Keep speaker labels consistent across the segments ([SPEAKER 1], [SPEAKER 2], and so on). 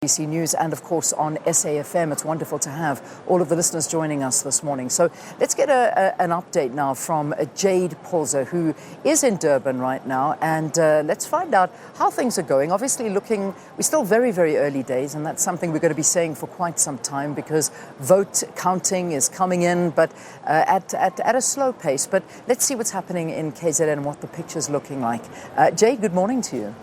[SPEAKER 1] SABC News and, of course, on SAFM. It's wonderful to have all of the listeners joining us this morning. So let's get an update now from Jayed Paulse, who is in Durban right now, and let's find out how things are going. Obviously, we're still very, very early days, and that's something we're going to be saying for quite some time because vote counting is coming in, but at a slow pace. But let's see what's happening in KZN and what the picture's looking like. Jayed, good morning to you.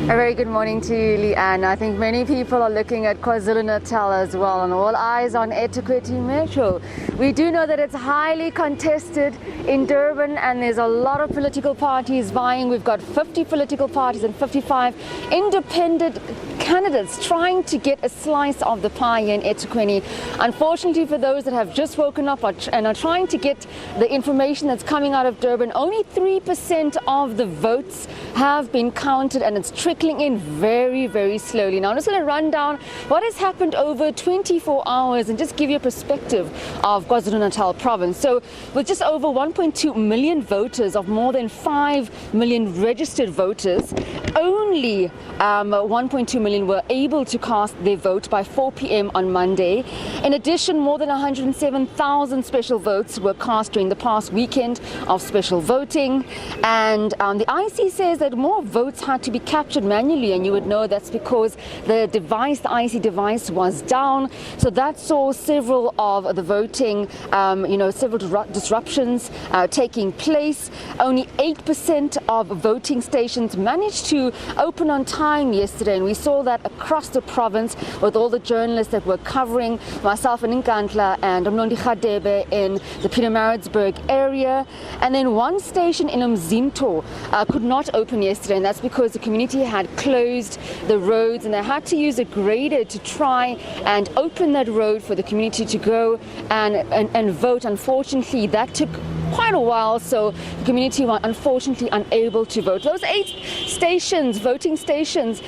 [SPEAKER 2] A very good morning to you, Leanne. I think many people are looking at KwaZulu-Natal as well, and all eyes on eThekwini Metro. We do know that it's highly contested in Durban, and there's a lot of political parties vying. We've got 50 political parties and 55 independent candidates trying to get a slice of the pie in eThekwini. Unfortunately, for those that have just woken up and are trying to get the information that's coming out of Durban, only 3% of the votes have been counted, and it's trickling in very, very slowly. Now, I'm just going to run down what has happened over 24 hours and just give you a perspective of KwaZulu-Natal province. So with just over 1.2 million voters of more than 5 million registered voters, only 1.2 million were able to cast their vote by 4 p.m. on Monday. In addition, more than 107,000 special votes were cast during the past weekend of special voting. And the IEC says that more votes had to be captured manually, and you would know that's because the IEC device was down. So that saw several of the voting, several disruptions taking place. Only 8% of voting stations managed to open on time yesterday, and we saw that across the province with all the journalists that were covering, myself in Nkandla and Mlondi Khadebe in the Pietermaritzburg area. And then one station in Umzinto could not open yesterday, and that's because the community had closed the roads and they had to use a grader to try and open that road for the community to go and vote. Unfortunately, that took quite a while, so the community were unfortunately unable to vote. Those 8 stations, voting stations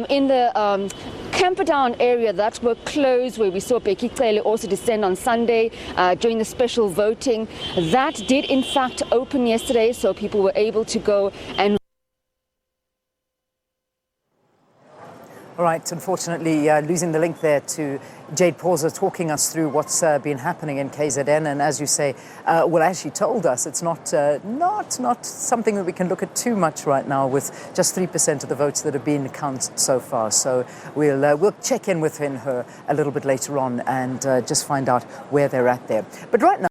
[SPEAKER 2] in the Camperdown area that were closed, where we saw Bheki Cele also descend on Sunday during the special voting, that did in fact open yesterday, so people were able to go and.
[SPEAKER 1] All right, unfortunately, losing the link there to Jayed Paulse talking us through what's been happening in KZN. And as you say, as she told us, it's not something that we can look at too much right now with just 3% of the votes that have been counted so far. So we'll check in with her a little bit later on and just find out where they're at there. But right now,